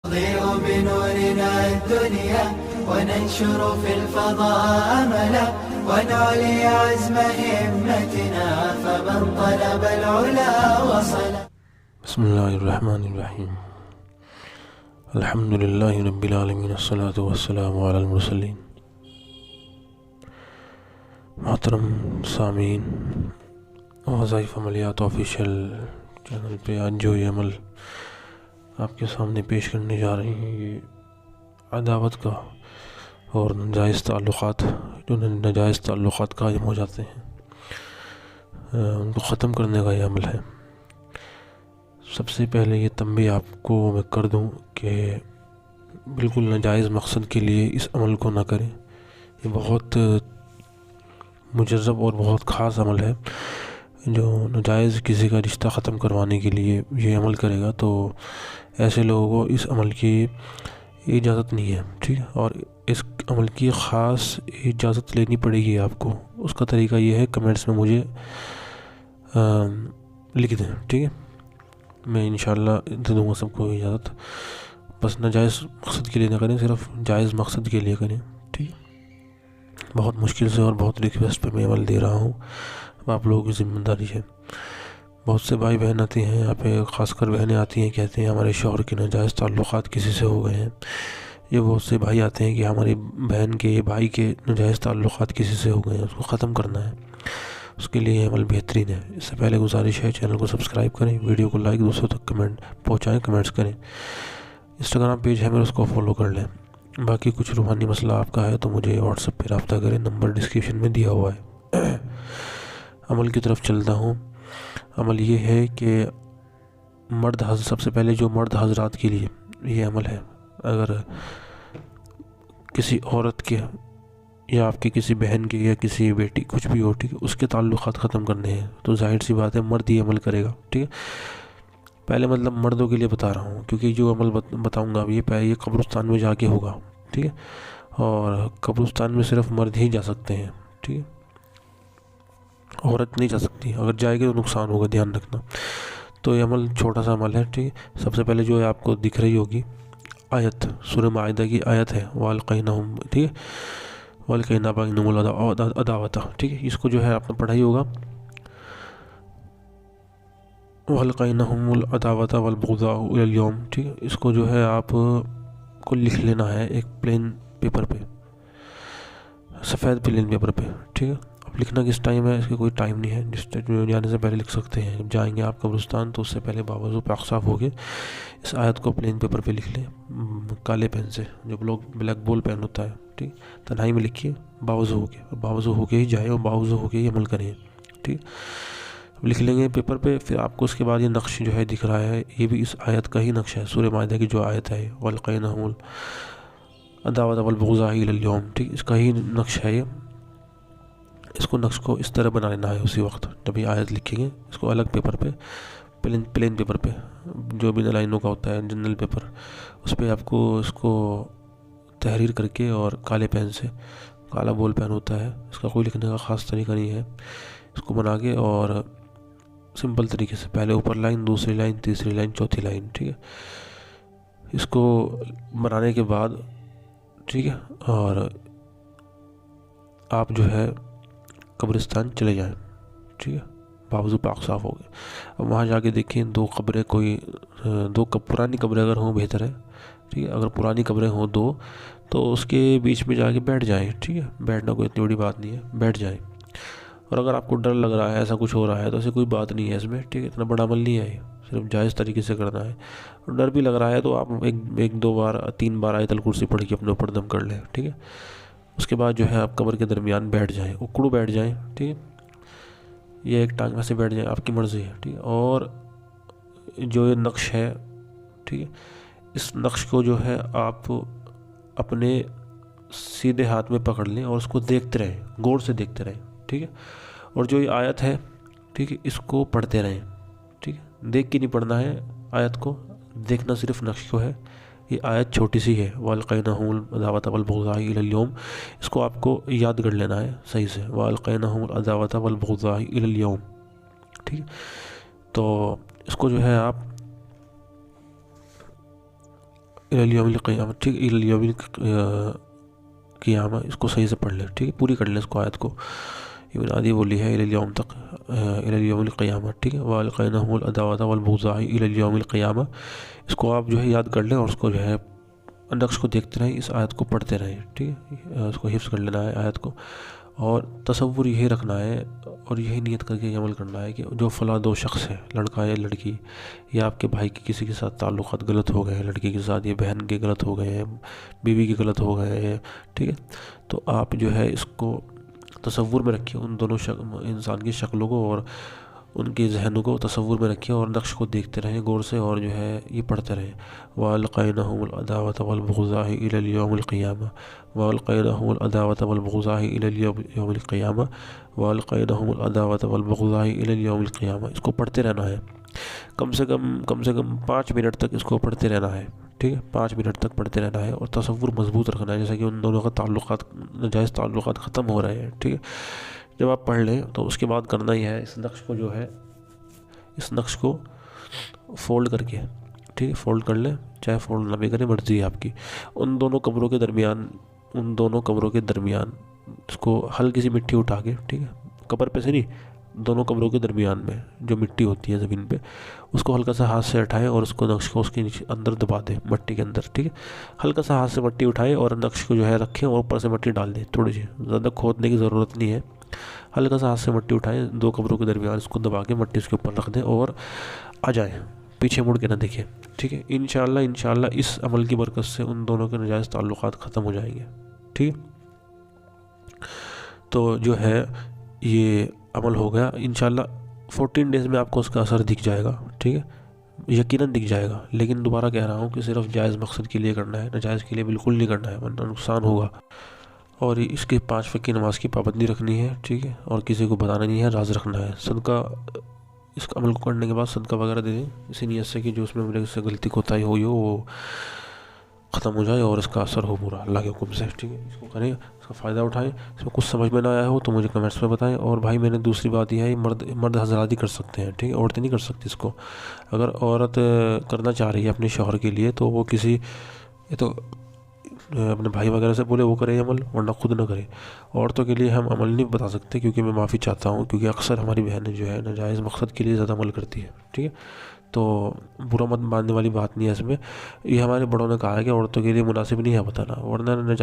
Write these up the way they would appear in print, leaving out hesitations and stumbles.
نضيء بنورنا الدنيا وننشر في الفضاء أملا ونعلي عزم همتنا فمن طلب العلا وصل. بسم الله الرحمن الرحیم. الحمد للہ رب العالمین، الصلاۃ والسلام علی المرسلین. محترم سامعین، وظائف عملیات آفیشیل چینل پہ آج جو یہ عمل آپ کے سامنے پیش کرنے جا رہے ہیں، یہ عداوت کا اور ناجائز تعلقات، جو ناجائز تعلقات قائم ہو جاتے ہیں، ان کو ختم کرنے کا یہ عمل ہے. سب سے پہلے یہ تنبیہ آپ کو میں کر دوں کہ بالکل ناجائز مقصد کے لیے اس عمل کو نہ کریں. یہ بہت مجرب اور بہت خاص عمل ہے. جو ناجائز کسی کا رشتہ ختم کروانے کے لیے یہ عمل کرے گا تو ایسے لوگوں کو اس عمل کی اجازت نہیں ہے، ٹھیک ہے. اور اس عمل کی خاص اجازت لینی پڑے گی آپ کو. اس کا طریقہ یہ ہے، کمنٹس میں مجھے لکھ دیں، ٹھیک ہے. میں انشاءاللہ دے دوں گا سب کو اجازت. بس ناجائز مقصد کے لیے نہ کریں، صرف جائز مقصد کے لیے کریں، ٹھیک ہے. بہت مشکل سے اور بہت ریکویسٹ پہ میں عمل دے رہا ہوں. اب آپ لوگوں کی ذمہ داری ہے. بہت سے بھائی بہن آتے ہیں یہاں پہ، خاص کر بہنیں آتی ہیں، کہتے ہیں ہمارے شوہر کے ناجائز تعلقات کسی سے ہو گئے ہیں. یہ بہت سے بھائی آتے ہیں کہ ہماری بہن کے، بھائی کے ناجائز تعلقات کسی سے ہو گئے ہیں، اس کو ختم کرنا ہے. اس کے لیے یہ عمل بہترین ہے. اس سے پہلے گزارش ہے، چینل کو سبسکرائب کریں، ویڈیو کو لائک، دوسروں تک کمنٹ پہنچائیں، کمنٹس کریں. انسٹاگرام پیج ہے میرا، اس کو فالو کر لیں. باقی کچھ روحانی مسئلہ آپ کا ہے تو مجھے واٹس ایپ پہ رابطہ کریں، نمبر ڈسکرپشن میں دیا ہوا ہے. عمل کی طرف چلتا ہوں. عمل یہ ہے کہ سب سے پہلے جو مرد حضرات کے لیے یہ عمل ہے، اگر کسی عورت کے یا آپ کی کسی بہن کے یا کسی بیٹی کچھ بھی ہو، ٹھیک ہے، اس کے تعلقات ختم کرنے ہیں تو ظاہر سی بات ہے مرد یہ عمل کرے گا، ٹھیک ہے. پہلے مطلب مردوں کے لیے بتا رہا ہوں، کیونکہ جو عمل بتاؤں گا اب یہ قبرستان میں جا کے ہوگا، ٹھیک ہے. اور قبرستان میں صرف مرد ہی جا سکتے ہیں، ٹھیک ہے، عورت نہیں جا سکتی. اگر جائے گی تو نقصان ہوگا، دھیان رکھنا. تو یہ عمل چھوٹا سا عمل ہے، ٹھیک ہے. سب سے پہلے جو ہے آپ کو دکھ رہی ہوگی آیت، سورہ مائدہ کی آیت ہے، وَأَلْقَيْنَهُمْ، ٹھیک ہے، وَأَلْقَيْنَا بَيْنَهُمُ الْعَدَاوَةَ، ٹھیک ہے. اس کو جو ہے آپ نے پڑھا ہی ہوگا، وَأَلْقَيْنَهُمُ الْعَدَاوَةَ وَالْبَغْضَاءَ إِلَى الْيَوْمِ، ٹھیک ہے. اس کو جو ہے آپ کو لکھ لینا ہے ایک پلین پیپر پہ، سفید پلین پیپر پہ، ٹھیک ہے. اب لکھنا کس ٹائم ہے، اس کے کوئی ٹائم نہیں ہے. جانے سے پہلے لکھ سکتے ہیں. جب جائیں گے آپ قبرستان تو اس سے پہلے باوضو پاک صاف ہو کے اس آیت کو پلین پیپر پہ لکھ لیں، کالے پین سے، جو لوگ بلیک بول پین ہوتا ہے، ٹھیک. تنہائی میں لکھیے باوضو ہو کے ہی جائیں اور باوضو ہو کے ہی عمل کریں، ٹھیک. لکھ لیں گے پیپر پہ. پھر آپ کو اس کے بعد یہ نقش جو ہے دکھ رہا ہے، یہ بھی اس آیت کا ہی نقش ہے، سورہ مائدہ کی جو آیت ہے، وَأَلْقَيْنَهُمُ الْعَدَاوَةَ وَالْبَغْضَاءَ إِلَى الْيَوْمِ، ٹھیک. اس کا ہی نقش ہے یہ. اس کو نقش کو اس طرح بنا لینا ہے اسی وقت جب یہ آیت لکھیں گے. اس کو الگ پیپر پہ، پلین پیپر پہ، جو بھی لائنوں کا ہوتا ہے جنرل پیپر، اس پہ آپ کو اس کو تحریر کر کے اور کالے پین سے، کالا بول پین ہوتا ہے، اس کا کوئی لکھنے کا خاص طریقہ نہیں ہے. اس کو بنا کے اور سمپل طریقے سے پہلے اوپر لائن، دوسری لائن، تیسری لائن، چوتھی لائن، ٹھیک ہے. اس کو بنانے کے بعد، ٹھیک ہے، اور آپ جو ہے قبرستان چلے جائیں، ٹھیک ہے، باوضو پاک صاف ہو گئے. اب وہاں جا کے دیکھیں دو قبریں، پرانی قبریں اگر ہوں بہتر ہے، ٹھیک ہے. اگر پرانی قبریں ہوں دو تو اس کے بیچ میں جا کے بیٹھ جائیں، ٹھیک ہے. بیٹھنا کوئی اتنی بڑی بات نہیں ہے، بیٹھ جائیں. اور اگر آپ کو ڈر لگ رہا ہے، ایسا کچھ ہو رہا ہے، تو ایسے کوئی بات نہیں ہے اس میں، ٹھیک ہے. اتنا بڑا عمل نہیں ہے، صرف جائز طریقے سے کرنا ہے. اور ڈر بھی لگ رہا ہے تو آپ ایک دو بار، 3 بار آیت الکرسی پڑھ کے اپنے اوپر دم کر لیں، ٹھیک ہے. اس کے بعد جو ہے آپ قبر کے درمیان بیٹھ جائیں، اکڑو بیٹھ جائیں، ٹھیک ہے. یہ ایک ٹانگ میں سے بیٹھ جائیں، آپ کی مرضی ہے، ٹھیک ہے. اور جو یہ نقش ہے، ٹھیک ہے، اس نقش کو جو ہے آپ اپنے سیدھے ہاتھ میں پکڑ لیں اور اس کو دیکھتے رہیں، غور سے دیکھتے رہیں، ٹھیک ہے. اور جو یہ آیت ہے، ٹھیک ہے، اس کو پڑھتے رہیں، ٹھیک ہے. دیکھ کے نہیں پڑھنا ہے آیت کو، دیکھنا صرف نقش کو ہے. یہ آیت چھوٹی سی ہے، وَأَلْقَيْنَهُمُ الْعَدَاوَةَ وَالْبَغْضَاءَ إِلَى الْيَوْمِ. اس کو آپ کو یاد کر لینا ہے صحیح سے، وَأَلْقَيْنَهُمُ الْعَدَاوَةَ وَالْبَغْضَاءَ إِلَى الْيَوْمِ، ٹھیک ہے. تو اس کو جو ہے آپ الی الیوم القیامہ، ٹھیک ہے، الی الیوم القیامہ، اس کو صحیح سے پڑھ لیں، ٹھیک ہے، پوری کر لیں اس کو، آیت کو، ابن عدی بولی ہے الی الیوم تک، الی الیوم القیامہ، ٹھیک ہے، وَأَلْقَيْنَهُمُ الْعَدَاوَةَ وَالْبَغْضَاءَ إِلَى الْيَوْمِ الْقِيَامَةِ، اس کو آپ جو ہے یاد کر لیں اور اس کو جو ہے نقش کو دیکھتے رہیں، اس آیت کو پڑھتے رہیں، ٹھیک ہے، اس کو حفظ کر لینا ہے آیت کو، اور تصور یہی رکھنا ہے اور یہی نیت کر کے عمل کرنا ہے کہ جو فلاں دو شخص ہے، لڑکا یا لڑکی، یا آپ کے بھائی کے کسی کے ساتھ تعلقات غلط ہو گئے ہیں، لڑکی کے ساتھ، یا بہن کے غلط ہو گئے ہیں، بیوی کے غلط ہو گئے ہیں، ٹھیک ہے، تو آپ جو ہے اس کو تصور میں رکھیے، ان دونوں انسان کی شکلوں کو اور ان کے ذہنوں کو تصور میں رکھیے اور نقش کو دیکھتے رہیں غور سے، اور جو ہے یہ پڑھتے رہیں، وَأَلْقَيْنَهُمُ الْعَدَاوَةَ وَالْبَغْضَاءَ إِلَى الْيَوْمِ الْقِيَامَةِ وَأَلْقَيْنَهُمُ الْعَدَاوَةَ وَالْبَغْضَاءَ إِلَى الْيَوْمِ الْقِيَامَةِ وَأَلْقَيْنَهُمُ الْعَدَاوَةَ وَالْبَغْضَاءَ إِلَى الْيَوْمِ الْقِيَامَةِ، اس کو پڑھتے رہنا ہے، کم سے کم 5 منٹ تک اس کو پڑھتے رہنا ہے، ٹھیک ہے، 5 منٹ تک پڑھتے رہنا ہے، اور تصور مضبوط رکھنا ہے، جیسا کہ ان دونوں کا تعلقات، ناجائز تعلقات ختم ہو رہے ہیں، ٹھیک ہے، جب آپ پڑھ لیں تو اس کے بعد کرنا ہی ہے، اس نقش کو جو ہے، اس نقش کو فولڈ کر کے، ٹھیک ہے، فولڈ کر لیں، چاہے فولڈ نہ بھی کریں، مرضی ہے آپ کی، ان دونوں کمروں کے درمیان اس کو ہلکی سی مٹی اٹھا کے، ٹھیک ہے، قبر پہ سے نہیں، دونوں کمروں کے درمیان میں جو مٹی ہوتی ہے زمین پہ، اس کو ہلکا سا ہاتھ سے اٹھائیں اور اس کو نقش کو اس کے نیچے اندر دبا دیں، مٹی کے اندر، ٹھیک ہے، ہلکا سا ہاتھ سے مٹی اٹھائیں اور نقش کو جو ہے رکھیں اور اوپر سے مٹی ڈال دیں، تھوڑی سی، زیادہ کھودنے کی ضرورت نہیں ہے، ہلکا سا ہاتھ سے مٹی اٹھائیں، 2 کمروں کے درمیان اس کو دبا کے مٹی اس کے اوپر رکھ دیں اور آ جائیں، پیچھے مڑ کے نہ دیکھیں، ٹھیک ہے، انشاءاللہ اس عمل کی برکت سے ان دونوں کے ناجائز تعلقات ختم ہو جائیں گے، ٹھیک ہے، تو جو ہے یہ عمل ہو گیا، انشاءاللہ 14 ڈیز میں آپ کو اس کا اثر دکھ جائے گا، ٹھیک ہے، یقیناً دکھ جائے گا، لیکن دوبارہ کہہ رہا ہوں کہ صرف جائز مقصد کے لیے کرنا ہے، ناجائز کے لیے بالکل نہیں کرنا ہے ورنہ نقصان ہوگا، اور اس کے 5 وقت کی نماز کی پابندی رکھنی ہے، ٹھیک ہے، اور کسی کو بتانا نہیں ہے، راز رکھنا ہے، صدقہ اس عمل کو کرنے کے بعد صدقہ وغیرہ دے دیں، اسی نیت سے کہ جو اس میں میرے سے غلطی کوتاہی ہوئی ہو وہ ختم ہو جائے اور اس کا اثر ہو پورا اللہ کے حکم سے، ٹھیک ہے، اس کو کریں، اس کا فائدہ اٹھائیں، اس میں کچھ سمجھ میں نہ آیا ہو تو مجھے کمنٹس میں بتائیں، اور بھائی میں نے دوسری بات یہ ہے، مرد حضرات ہی کر سکتے ہیں، ٹھیک ہے، عورتیں نہیں کر سکتی اس کو، اگر عورت کرنا چاہ رہی ہے اپنے شوہر کے لیے تو وہ یہ تو اپنے بھائی وغیرہ سے بولے وہ کرے عمل، ورنہ خود نہ کرے، عورتوں کے لیے ہم عمل نہیں بتا سکتے، کیونکہ میں معافی چاہتا ہوں، کیونکہ اکثر ہماری بہنیں جو ہے ناجائز مقصد کے لیے زیادہ عمل کرتی ہے، ٹھیک ہے، تو برا مت ماننے والی بات نہیں ہے اس میں، یہ ہمارے بڑوں نے کہا ہے کہ عورتوں کے لیے مناسب نہیں ہے بتانا، ورنہ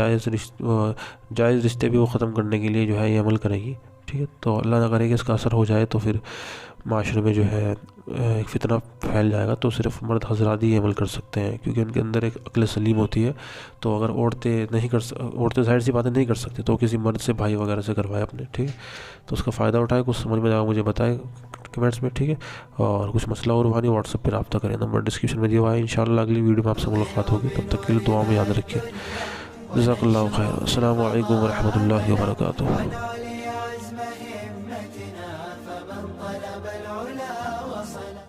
جائز رشتے بھی وہ ختم کرنے کے لیے جو ہے یہ عمل کرے گی، ٹھیک ہے، تو اللہ نہ کرے کہ اس کا اثر ہو جائے تو پھر معاشرے میں جو ہے ایک فتنہ پھیل جائے گا، تو صرف مرد حضرات ہی عمل کر سکتے ہیں، کیونکہ ان کے اندر ایک عقل سلیم ہوتی ہے، تو اگر عورتیں ظاہر سی باتیں نہیں کر سکتے تو کسی مرد سے، بھائی وغیرہ سے کروائے اپنے، ٹھیک ہے، تو اس کا فائدہ اٹھائے، کچھ سمجھ میں آئے مجھے بتائے کمنٹس میں، ٹھیک ہے، اور کچھ مسئلہ اور روحانی واٹس ایپ پہ رابطہ کریں، نمبر ڈسکرپشن میں دیا ہوا ہے، انشاءاللہ اگلی ویڈیو میں آپ سے ملاقات ہوگی، تب تک کے لیے دعا میں یاد رکھیں، جزاک اللہ خیر، السلام علیکم ورحمۃ اللہ وبرکاتہ۔